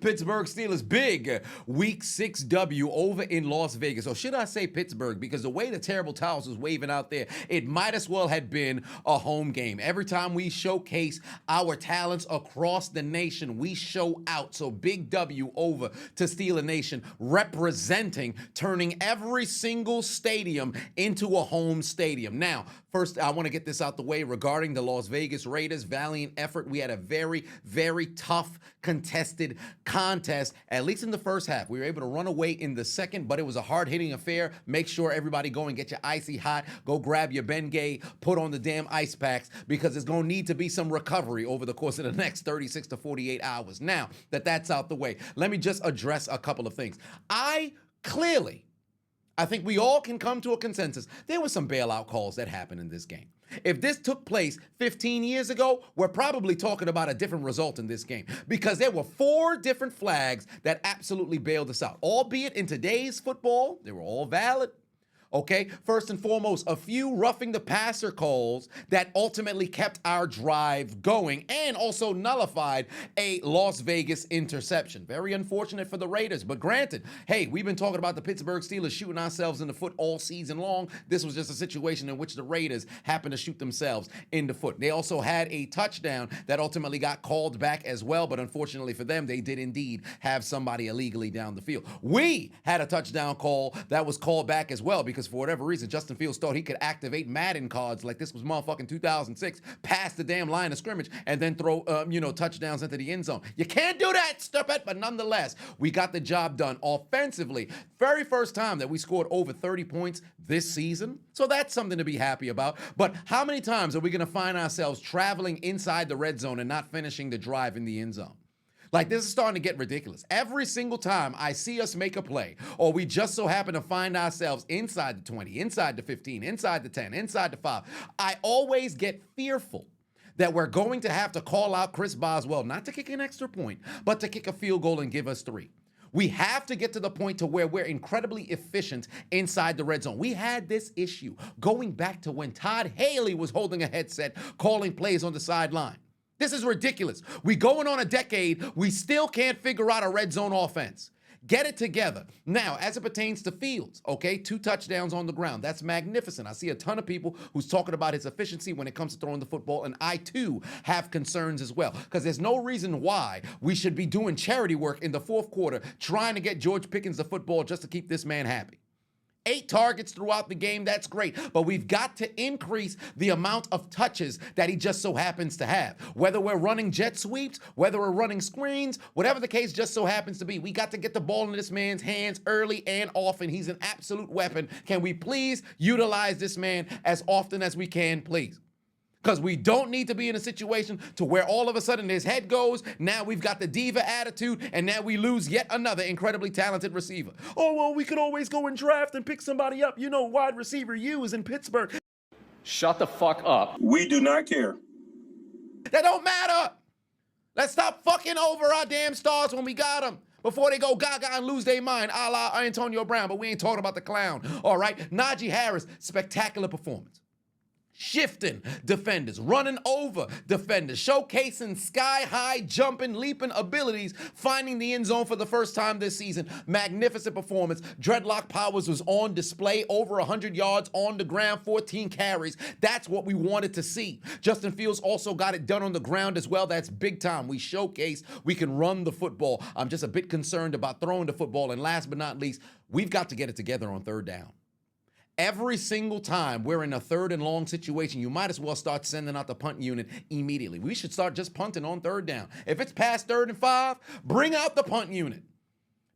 Pittsburgh Steelers big week 6 W over in Las Vegas. Or should I say Pittsburgh? Because the way the terrible towels was waving out there, it might as well have been a home game. Every time we showcase our talents across the nation, we show out. So big W over to Steeler Nation, representing, turning every single stadium into a home stadium. Now, first, I want to get this out the way regarding the Las Vegas Raiders. Valiant effort. We had a very tough, contested contest, at least in the first half. We were able to run away in the second, but it was a hard-hitting affair. Make sure everybody go and get your icy hot. Go grab your Bengay, put on the damn ice packs, because there's going to need to be some recovery over the course of the next 36 to 48 hours. Now that that's out the way, let me just address a couple of things. I think we all can come to a consensus. There were some bailout calls that happened in this game. If this took place 15 years ago, we're probably talking about a different result in this game, because there were 4 different flags that absolutely bailed us out. Albeit in today's football, they were all valid. Okay, first and foremost, a few roughing the passer calls that ultimately kept our drive going and also nullified a Las Vegas interception. Very unfortunate for the Raiders, but granted, hey, we've been talking about the Pittsburgh Steelers shooting ourselves in the foot all season long. This was just a situation in which the Raiders happened to shoot themselves in the foot. They also had a touchdown that ultimately got called back as well, but unfortunately for them, they did indeed have somebody illegally down the field. We had a touchdown call that was called back as well, because for whatever reason, Justin Fields thought he could activate Madden cards like this was motherfucking 2006, pass the damn line of scrimmage, and then throw, touchdowns into the end zone. You can't do that, stupid, but nonetheless, we got the job done offensively. Very first time that we scored over 30 points this season, so that's something to be happy about. But how many times are we going to find ourselves traveling inside the red zone and not finishing the drive in the end zone? Like, this is starting to get ridiculous. Every single time I see us make a play, or we just so happen to find ourselves inside the 20, inside the 15, inside the 10, inside the 5, I always get fearful that we're going to have to call out Chris Boswell, not to kick an extra point, but to kick a field goal and give us 3. We have to get to the point to where we're incredibly efficient inside the red zone. We had this issue going back to when Todd Haley was holding a headset, calling plays on the sideline. This is ridiculous. We going on a decade, we still can't figure out a red zone offense. Get it together. Now, as it pertains to Fields, okay, 2 touchdowns on the ground. That's magnificent. I see a ton of people who's talking about his efficiency when it comes to throwing the football, and I too have concerns as well, because there's no reason why we should be doing charity work in the fourth quarter trying to get George Pickens the football just to keep this man happy. 8 targets throughout the game, that's great. But we've got to increase the amount of touches that he just so happens to have. Whether we're running jet sweeps, whether we're running screens, whatever the case just so happens to be, we got to get the ball in this man's hands early and often. He's an absolute weapon. Can we please utilize this man as often as we can, please? Because we don't need to be in a situation to where all of a sudden his head goes, now we've got the diva attitude, and now we lose yet another incredibly talented receiver. Oh, well, we could always go and draft and pick somebody up. You know, wide receiver U is in Pittsburgh. Shut the fuck up. We do not care. That don't matter. Let's stop fucking over our damn stars when we got them, before they go gaga and lose their mind, a la Antonio Brown. But we ain't talking about the clown, all right? Najee Harris, spectacular performance. Shifting defenders, running over defenders, showcasing sky-high jumping, leaping abilities, finding the end zone for the first time this season. Magnificent performance. Dreadlock Powers was on display, over 100 yards on the ground, 14 carries. That's what we wanted to see. Justin Fields also got it done on the ground as well. That's big time. We showcase we can run the football. I'm just a bit concerned about throwing the football. And last but not least, we've got to get it together on third down. Every single time we're in a 3rd and long situation, you might as well start sending out the punt unit immediately. We should start just punting on 3rd down. If it's past 3rd and 5, bring out the punt unit,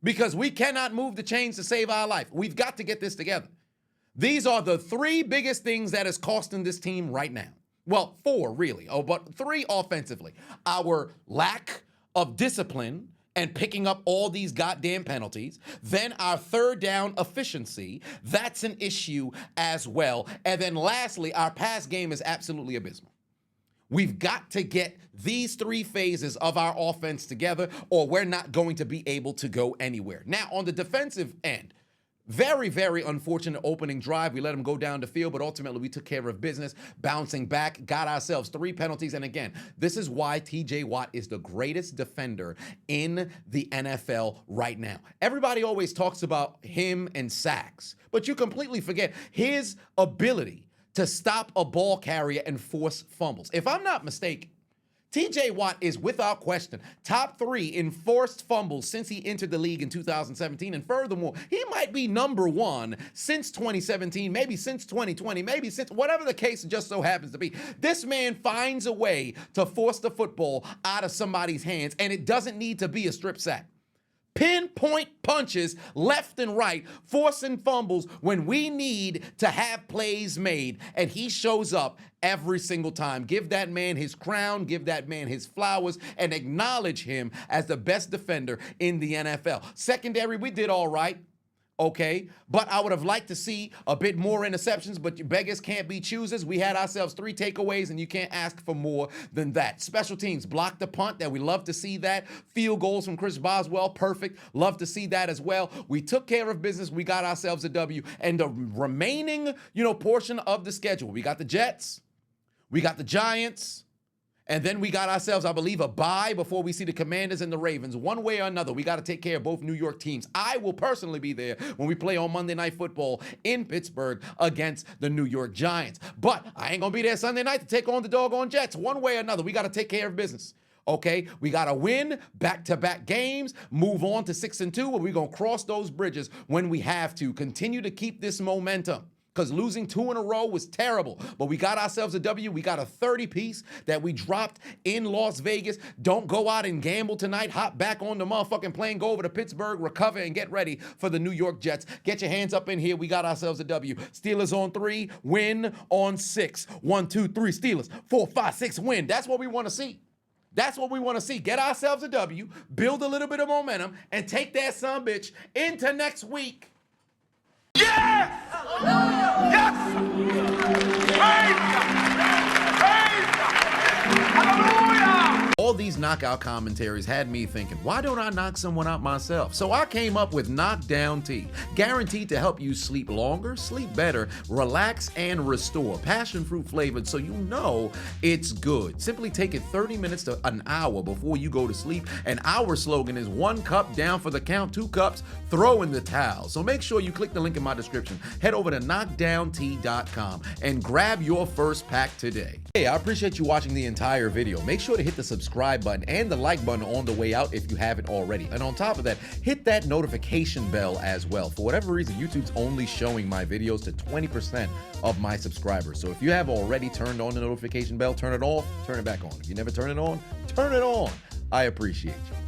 because we cannot move the chains to save our life. We've got to get this together. These are the 3 biggest things that is costing this team right now. Well, 4 really, but 3 offensively. Our lack of discipline and picking up all these goddamn penalties. Then our 3rd down efficiency, that's an issue as well. And then lastly, our pass game is absolutely abysmal. We've got to get these 3 phases of our offense together, or we're not going to be able to go anywhere. Now, on the defensive end, Very, very unfortunate opening drive. We let him go down the field, but ultimately we took care of business, bouncing back, got ourselves 3 penalties. And again, this is why TJ Watt is the greatest defender in the NFL right now. Everybody always talks about him and sacks, but you completely forget his ability to stop a ball carrier and force fumbles. If I'm not mistaken, TJ Watt is without question top 3 in forced fumbles since he entered the league in 2017. And furthermore, he might be number 1 since 2017, maybe since 2020, maybe since whatever the case just so happens to be. This man finds a way to force the football out of somebody's hands, and it doesn't need to be a strip sack. Pinpoint punches left and right, forcing fumbles when we need to have plays made, and he shows up every single time. Give that man his crown, give that man his flowers, and acknowledge him as the best defender in the NFL. Secondary, we did all right. Okay, but I would have liked to see a bit more interceptions, but beggars can't be choosers. We had ourselves 3 takeaways, and you can't ask for more than that. Special teams blocked the punt, that we love to see that. Field goals from Chris Boswell, perfect. Love to see that as well. We took care of business. We got ourselves a W. And the remaining, portion of the schedule, we got the Jets, we got the Giants, and then we got ourselves, I believe, a bye before we see the Commanders and the Ravens. One way or another, we got to take care of both New York teams. I will personally be there when we play on Monday Night Football in Pittsburgh against the New York Giants. But I ain't going to be there Sunday night to take on the doggone Jets. One way or another, we got to take care of business. Okay, we got to win back-to-back games, move on to 6-2, and we're going to cross those bridges when we have to. Continue to keep this momentum, because losing 2 in a row was terrible. But we got ourselves a W. We got a 30-piece that we dropped in Las Vegas. Don't go out and gamble tonight. Hop back on the motherfucking plane. Go over to Pittsburgh, recover, and get ready for the New York Jets. Get your hands up in here. We got ourselves a W. Steelers on 3, win on 6. 1, 2, 3, Steelers. 4, 5, 6, win. That's what we want to see. That's what we want to see. Get ourselves a W, build a little bit of momentum, and take that sumbitch into next week. Yes! Yes! Hallelujah! All these knockout commentaries had me thinking, why don't I knock someone out myself? So I came up with Knockdown Tea, guaranteed to help you sleep longer, sleep better, relax, and restore. Passion fruit flavored, so you know it's good. Simply take it 30 minutes to an hour before you go to sleep, and our slogan is 1 cup down for the count, 2 cups, throw in the towel. So make sure you click the link in my description. Head over to knockdowntea.com and grab your first pack today. Hey, I appreciate you watching the entire video. Make sure to hit the subscribe button and the like button on the way out if you haven't already. And on top of that, hit that notification bell as well. For whatever reason, YouTube's only showing my videos to 20% of my subscribers. So if you have already turned on the notification bell, turn it off, turn it back on. If you never turn it on, turn it on. I appreciate you.